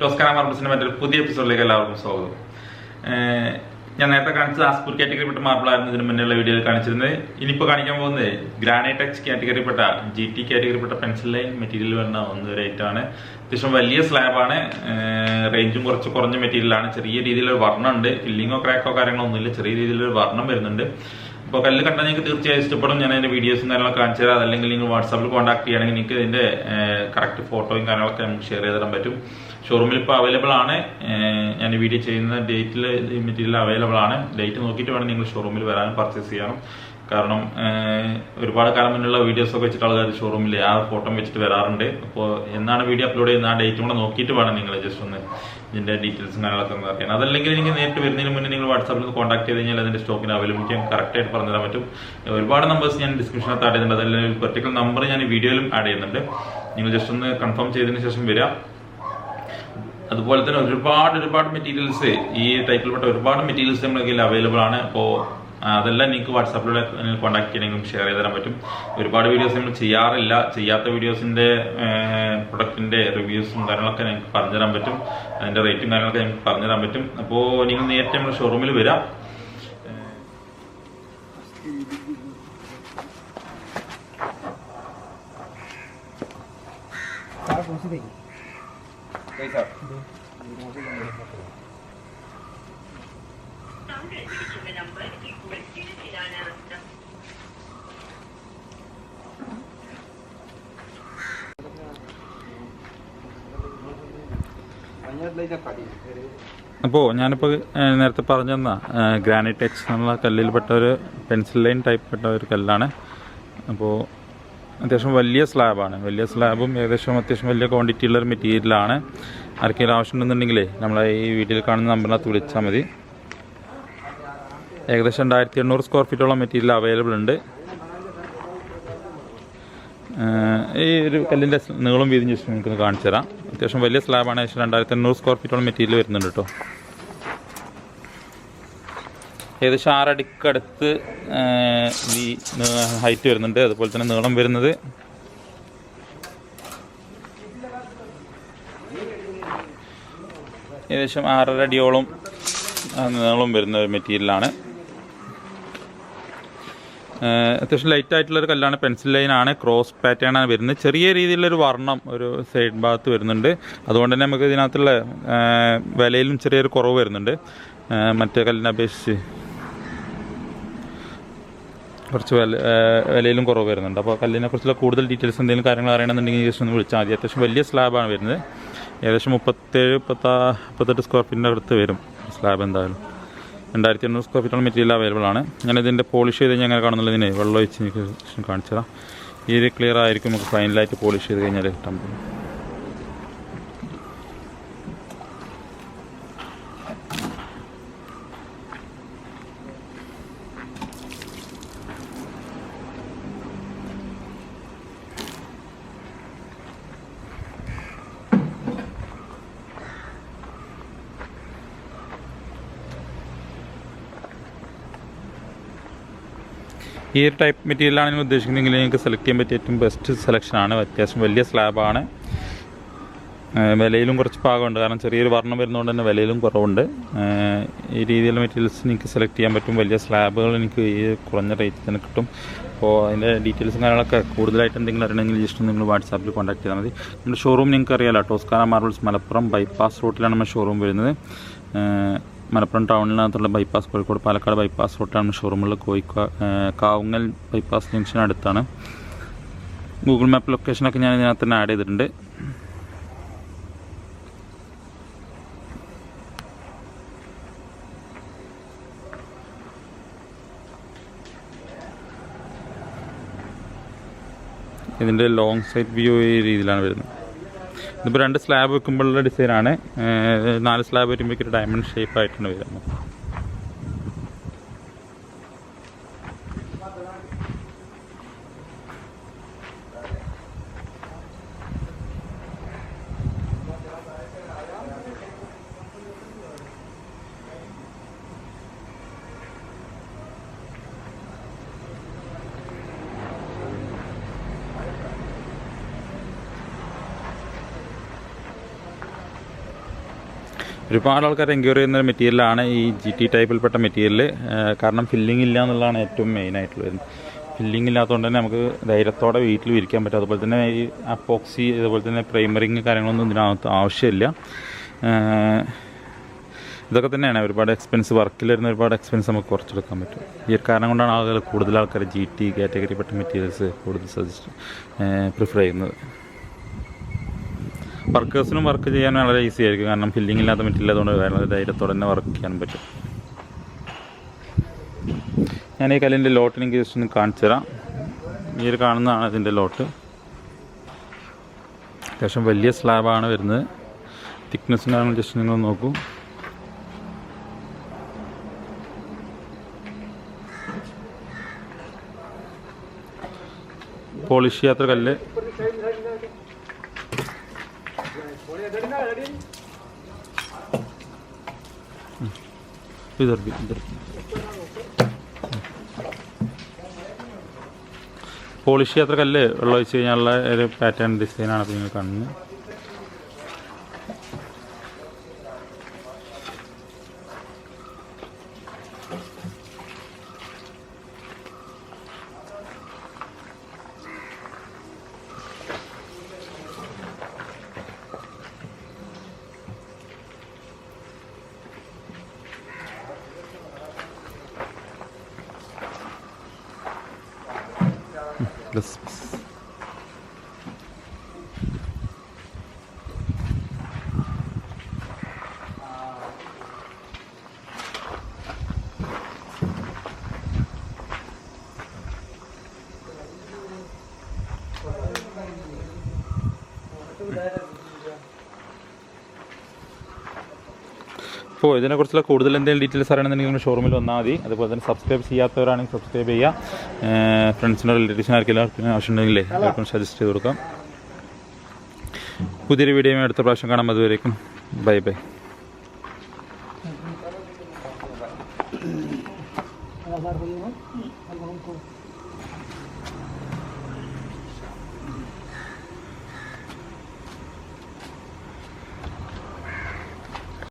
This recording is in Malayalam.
TOSCANA MARBLES മറ്റൊരു പുതിയ എപ്പിസോഡിലേക്ക് എല്ലാവർക്കും സ്വാഗതം. ഞാൻ നേരത്തെ കാണിച്ചത് ആസ്പൂർ കാറ്റഗറിപ്പെട്ട മാർബിൾ ആയിരുന്നു ഇതിന് മുന്നേയുള്ള വീഡിയോയിൽ കാണിച്ചിരുന്നത്. ഇനിയിപ്പോൾ കാണിക്കാൻ പോകുന്നത് ഗ്രാനൈറ്റ് ടച്ച് കാറ്റഗറിപ്പെട്ട GT കാറ്റഗറിപ്പെട്ട പെൻസിൽ ലൈൻ മെറ്റീരിയൽ വരുന്ന ഒരു ഐറ്റമാണ്. അത്യാവശ്യം വലിയ സ്ലാബാണ്, റേഞ്ചും കുറച്ച് കുറഞ്ഞ മെറ്റീരിയലാണ്. ചെറിയ രീതിയിലൊരു വർണ്ണം ഉണ്ട്, ഫില്ലിങ്ങോ ക്രാക്കോ കാര്യങ്ങളോ ഒന്നുമില്ല, ചെറിയ രീതിയിലൊരു വർണ്ണം വരുന്നുണ്ട്. അപ്പോൾ കല്ല് കണ്ടാൽ നിങ്ങൾക്ക് തീർച്ചയായും ഇഷ്ടപ്പെടും. ഞാൻ അതിൻ്റെ വീഡിയോസും കാര്യങ്ങളൊക്കെ കാണിച്ചു തരാം. അതല്ലെങ്കിൽ നിങ്ങൾ വാട്സാപ്പിൽ കോൺടാക്ട് ചെയ്യുകയാണെങ്കിൽ നിങ്ങൾക്ക് ഇതിൻ്റെ കറക്റ്റ് ഫോട്ടോയും കാര്യങ്ങളൊക്കെ നമുക്ക് ഷെയർ ചെയ്ത് തരാൻ പറ്റും. ഷോറൂമിൽ ഇപ്പോൾ അവൈലബിൾ ആണ്. ഞാൻ വീഡിയോ ചെയ്യുന്ന ഡേറ്റിൽ ഈ മെറ്റീരിയൽ അവൈലബിൾ ആണ്. ഡേറ്റ് നോക്കിയിട്ട് വേണം നിങ്ങൾ ഷോറൂമിൽ വരാനും പർച്ചേസ് ചെയ്യാനും. കാരണം ഒരുപാട് കാലം മുന്നുള്ള വീഡിയോസൊക്കെ വെച്ചിട്ട് ആൾക്കാർ ഷോറൂമിൽ ആ ഫോട്ടോ വെച്ചിട്ട് വരാറുണ്ട്. അപ്പോൾ എന്നാണ് വീഡിയോ അപ്ലോഡ് ചെയ്യുന്നത് ആ ഡേറ്റും കൂടെ നോക്കിയിട്ട് വേണം നിങ്ങൾ ജസ്റ്റ് ഒന്ന് ഇതിൻ്റെ ഡീറ്റെയിൽസും കാര്യങ്ങളൊക്കെ ഒന്ന് അറിയാൻ. അതല്ലെങ്കിൽ നിങ്ങൾക്ക് നേരിട്ട് വരുന്നതിന് മുന്നേ നിങ്ങൾ വാട്സാപ്പിൽ കോൺടാക്ട് ചെയ്ത് കഴിഞ്ഞാൽ അതിൻ്റെ സ്റ്റോക്കിന് അവൈലബിലിറ്റി കറക്റ്റായിട്ട് പറഞ്ഞു തരാൻ പറ്റും. ഒരുപാട് നമ്പേഴ്സ് ഞാൻ ഡിസ്ക്രിപ്ഷനകത്ത് ആഡ് ചെയ്യുന്നുണ്ട്. അതല്ലെങ്കിൽ ഒരു പെർട്ടിക്കുലർ നമ്പർ ഞാൻ ഈ വീഡിയോയിലും ആഡ് ചെയ്യുന്നുണ്ട്. നിങ്ങൾ ജസ്റ്റ് ഒന്ന് കൺഫേം ചെയ്തതിന് ശേഷം വരിക. അതുപോലെ തന്നെ ഒരുപാട് മെറ്റീരിയൽസ് ഈ ടൈപ്പിൽപ്പെട്ട ഒരുപാട് മെറ്റീരിയൽസ് നമ്മുടെ കയ്യിൽ അവൈലബിൾ ആണ്. അപ്പോൾ അതെല്ലാം നിങ്ങൾക്ക് വാട്സാപ്പിലൂടെ കോൺടാക്ട് ചെയ്യണമെങ്കിലും ഷെയർ ചെയ്ത് തരാൻ പറ്റും. ഒരുപാട് വീഡിയോസ് നമ്മൾ ചെയ്യാറില്ല. ചെയ്യാത്ത വീഡിയോസിൻ്റെ പ്രൊഡക്റ്റിൻ്റെ റിവ്യൂസും കാര്യങ്ങളൊക്കെ ഞങ്ങൾക്ക് പറഞ്ഞുതരാൻ പറ്റും. അതിൻ്റെ റേറ്റും കാര്യങ്ങളൊക്കെ ഞങ്ങൾക്ക് പറഞ്ഞുതരാൻ പറ്റും. അപ്പോൾ നിങ്ങൾ നേരിട്ട് നമ്മുടെ ഷോറൂമിൽ വരാം. അപ്പോൾ ഞാനിപ്പോൾ നേരത്തെ പറഞ്ഞു തന്ന ഗ്രാനൈറ്റ് ടച്ച് എന്നുള്ള കല്ലിൽപ്പെട്ട ഒരു പെൻസിൽ ലൈൻ ടൈപ്പ് പെട്ട ഒരു കല്ലാണ്. അപ്പോൾ അത്യാവശ്യം വലിയ സ്ലാബാണ്. വലിയ സ്ലാബും അത്യാവശ്യം വലിയ ക്വാണ്ടിറ്റിയുള്ള ഒരു മെറ്റീരിയലാണ്. ആർക്കെങ്കിലും ആവശ്യമുണ്ടെന്നുണ്ടെങ്കിലേ നമ്മളെ ഈ വീഡിയോയിൽ കാണുന്ന നമ്പറിനകത്ത് വിളിച്ചാൽ മതി. ഏകദേശം 2800 സ്ക്വയർ ഫീറ്റോളം മെറ്റീരിയൽ അവൈലബിൾ ഉണ്ട്. ഈ ഒരു കല്ലിൻ്റെ നീളം വീതിയും ജസ്റ്റ് നിങ്ങൾക്ക് കാണിച്ചു തരാം. അത്യാവശ്യം വലിയ സ്ലാബാണ്. ഏകദേശം 2800 സ്ക്വയർ ഫീറ്റോളം മെറ്റീരിയൽ വരുന്നുണ്ട് കേട്ടോ. ഏകദേശം 6 അടിക്കടുത്ത് ഹൈറ്റ് വരുന്നുണ്ട്. അതുപോലെ തന്നെ നീളം വരുന്നത് ഏകദേശം 6.5 അടിയോളം നീളം വരുന്ന ഒരു മെറ്റീരിയലാണ്. അത്യാവശ്യം ലൈറ്റ് ആയിട്ടുള്ളൊരു കല്ലാണ്. പെൻസിൽ ലൈനാണ്. ക്രോസ് പാറ്റേൺ ആണ് വരുന്നത്. ചെറിയ രീതിയിലൊരു വർണ്ണം ഒരു സൈഡ് ഭാഗത്ത് വരുന്നുണ്ട്. അതുകൊണ്ട് തന്നെ നമുക്ക് ഇതിനകത്തുള്ള വിലയിലും ചെറിയൊരു കുറവ് വരുന്നുണ്ട്. മറ്റേ കല്ലിനെ അപേക്ഷിച്ച് കുറച്ച് വിലയിലും കുറവ് വരുന്നുണ്ട്. അപ്പോൾ കല്ലിനെ കുറിച്ചുള്ള കൂടുതൽ ഡീറ്റെയിൽസ് എന്തെങ്കിലും കാര്യങ്ങൾ അറിയണമെന്നുണ്ടെങ്കിൽ ജസ്റ്റ് ഒന്ന് വിളിച്ചാൽ മതി. അത്യാവശ്യം വലിയ സ്ലാബാണ് വരുന്നത്. ഏകദേശം 37-38 സ്ക്വയർ ഫീറ്റിൻ്റെ അടുത്ത് വരും സ്ലാബ്. എന്തായാലും 2800 സ്ക്വയർ ഫീറ്റോളം മെറ്റീരിയൽ അവൈലബിൾ ആണ്. ഞാനിതിൻ്റെ പോളിഷ് ചെയ്ത് കഴിഞ്ഞാൽ എങ്ങനെ കാണുന്നുള്ളതിന് വെള്ളം ഒഴിച്ച് എനിക്ക് കാണിച്ചു തരാം. ഈ ഒരു ക്ലിയർ ആയിരിക്കും നമുക്ക് ഫൈനലായിട്ട് പോളിഷ് ചെയ്ത് കഴിഞ്ഞാൽ കിട്ടാൻ പോകും. ഈ ഒരു ടൈപ്പ് മെറ്റീരിയലാണ് നിങ്ങൾ ഉദ്ദേശിക്കുന്നതെങ്കിൽ നിങ്ങൾക്ക് സെലക്ട് ചെയ്യാൻ പറ്റിയ ഏറ്റവും ബെസ്റ്റ് സെലക്ഷനാണ്. അത്യാവശ്യം വലിയ സ്ലാബാണ്. വിലയിലും കുറച്ച് പാകമുണ്ട്. കാരണം ചെറിയൊരു വർണ്ണം വരുന്നതുകൊണ്ട് തന്നെ വിലയിലും കുറവുണ്ട്. ഈ രീതിയിലുള്ള മെറ്റീരിയൽസ് നിങ്ങൾക്ക് സെലക്ട് ചെയ്യാൻ പറ്റും. വലിയ സ്ലാബുകൾ എനിക്ക് ഈ കുറഞ്ഞ റേറ്റിൽ തന്നെ കിട്ടും. അപ്പോൾ അതിൻ്റെ ഡീറ്റെയിൽസും കാര്യങ്ങളൊക്കെ കൂടുതലായിട്ട് എന്തെങ്കിലും അറിയണമെങ്കിൽ ജസ്റ്റ് നിങ്ങൾ വാട്സാപ്പിൽ കോൺടാക്ട് ചെയ്താൽ മതി. നമ്മുടെ ഷോറൂം നിങ്ങൾക്ക് അറിയാമല്ലോ, ടോസ്കാന മാർബിൾസ് മലപ്പുറം ബൈപ്പാസ് റോട്ടിലാണ് നമ്മുടെ ഷോറൂം വരുന്നത്. മലപ്പുറം ടൗണിനകത്തുള്ള ബൈപ്പാസ്, കോഴിക്കോട് പാലക്കാട് ബൈപ്പാസ് റോട്ടാണ് ഷോറൂമുള്ള. കവുങ്ങൽ ബൈപ്പാസ് ജംഗ്ഷൻ അടുത്താണ്. ഗൂഗിൾ മാപ്പ് ലൊക്കേഷനൊക്കെ ഞാൻ ഇതിനകത്ത് തന്നെ ആഡ് ചെയ്തിട്ടുണ്ട്. ഇതിൻ്റെ ലോങ് സൈഡ് വ്യൂ ഈ രീതിയിലാണ് വരുന്നത്. ഇതിപ്പോൾ 2 സ്ലാബ് വെക്കുമ്പോഴുള്ള ഡിസൈനാണ്. 4 സ്ലാബ് വരുമ്പോഴേക്കും ഒരു ഡയമണ്ട് ഷേപ്പായിട്ടാണ് വരുന്നത്. ഒരുപാട് ആൾക്കാർ എൻക്വയറി ചെയ്യുന്ന മെറ്റീരിയലാണ് ഈ GT ടൈപ്പിൽപ്പെട്ട മെറ്റീരിയൽ. കാരണം ഫില്ലിംഗ് ഇല്ല എന്നുള്ളതാണ് ഏറ്റവും മെയിനായിട്ടുള്ള വരുന്നത്. ഫില്ലിംഗ് ഇല്ലാത്തതുകൊണ്ട് തന്നെ നമുക്ക് ധൈര്യത്തോടെ വീട്ടിൽ വിരിക്കാൻ പറ്റും. അതുപോലെ തന്നെ ഈ അപ്പോക്സി അതുപോലെ തന്നെ പ്രൈമറിങ് കാര്യങ്ങളൊന്നും ഇതിനകത്ത് ആവശ്യമില്ല. ഇതൊക്കെ തന്നെയാണ് ഒരുപാട് എക്സ്പെൻസ്, വർക്കിൽ വരുന്ന ഒരുപാട് എക്സ്പെൻസ് നമുക്ക് കുറച്ചെടുക്കാൻ പറ്റും. ഈ ഒരു കാരണം കൊണ്ടാണ് കൂടുതൽ ആൾക്കാർ GT കാറ്റഗറിപ്പെട്ട മെറ്റീരിയൽസ് കൂടുതൽ പ്രിഫർ ചെയ്യുന്നത്. വർക്കേഴ്സിനും വർക്ക് ചെയ്യാൻ വളരെ ഈസി ആയിരിക്കും. കാരണം ഫില്ലിംഗ് ഇല്ലാത്ത മെറ്റീരിയൽ അതുകൊണ്ട് വളരെ ധൈര്യത്തോടെ തന്നെ വർക്ക് ചെയ്യാൻ പറ്റും. ഞാൻ ഈ കല്ലിൻ്റെ ലോട്ട് എനിക്ക് ജസ്റ്റ് ഒന്ന് കാണിച്ചു തരാം. ഈ ഒരു കാണുന്നതാണ് ഇതിൻ്റെ ലോട്ട്. അത്യാവശ്യം വലിയ സ്ലാബാണ് വരുന്നത്. തിക്നെസ്സിനാണ് ജസ്റ്റ് നിങ്ങൾ നോക്കൂ. പോളിഷ് ചെയ്യാത്ത കല്ല്. इधर പോളിഷ് ചെയ്യാത്ത കല്ല് വെള്ളം ഒഴിച്ച് കഴിഞ്ഞാലുള്ള ഒരു പാറ്റേൺ ഡിസൈനാണ് അപ്പോൾ നിങ്ങൾ കാണുന്നത്. അപ്പോൾ ഇതിനെക്കുറിച്ചുള്ള കൂടുതൽ എന്തെങ്കിലും ഡീറ്റെയിൽസ് അറിയണമെന്നുണ്ടെങ്കിൽ നിങ്ങൾ ഷോറൂമിൽ വന്നാൽ മതി. അതുപോലെ തന്നെ സബ്സ്ക്രൈബ് ചെയ്യാത്തവരാണെങ്കിൽ സബ്സ്ക്രൈബ് ചെയ്യുക. ഫ്രണ്ട്സിനോ റിലേറ്റീവ്സിനോ ആർക്കെല്ലാം ആവശ്യമുണ്ടെങ്കിലേ എല്ലാവർക്കും സജസ്റ്റ് ചെയ്ത് കൊടുക്കാം. പുതിയൊരു വീഡിയോയും അടുത്ത പ്രാവശ്യം കാണാം. അതുവരേക്കും ബൈ ബൈ.